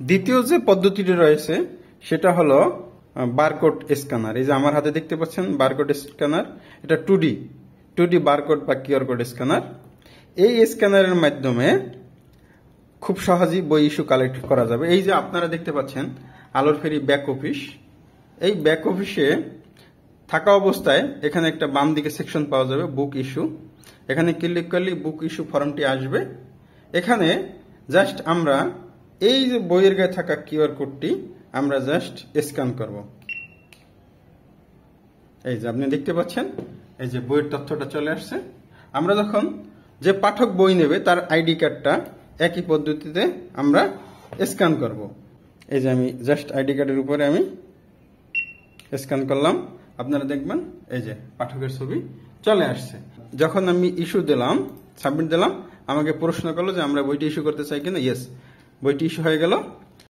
দ্বিতীয় যে পদ্ধতিটি রয়েছে সেটা হলো বারকোড স্ক্যানার। এই যে আমার হাতে দেখতে পাচ্ছেন বারকোড স্ক্যানার, এটা 2D বারকোড বা কিউআর কোড স্ক্যানার। এই স্ক্যানারের মাধ্যমে খুব সহজেই বই ইস্যু কালেক্ট করা যাবে। এই যে আপনারা দেখতে পাচ্ছেন আলোর ফেরি ব্যাক অফিস, এই ব্যাক অফিসে থাকা অবস্থায় এখানে একটা বাম দিকে সেকশন পাওয়া যাবে বুক ইস্যু। এখানে ক্লিক করলে বুক ইস্যু ফর্মটি আসবে। এখানে জাস্ট আমরা এই যে বইয়ের গায়ে থাকা কিউআর কোডটি আমরা জাস্ট স্ক্যান করব। এই যে আপনি দেখতে পাচ্ছেন এই যে বইয়ের তথ্যটা চলে আসছে। আমরা যখন যে পাঠক বই নেবে তার আইডি কার্ডটা একই পদ্ধতিতে আমরা স্ক্যান করব। এই যে আমি জাস্ট আইডি কার্ডের উপরে আমি স্ক্যান করলাম, আপনারা দেখবেন এই যে পাঠকের ছবি চলে আসছে। যখন আমি ইস্যু দিলাম, সাবমিট দিলাম, আমাকে প্রশ্ন করলো যে আমরা বইটি ইস্যু করতে চাই কিনা। ইয়েস, বইটি ইস্যু হয়ে গেল।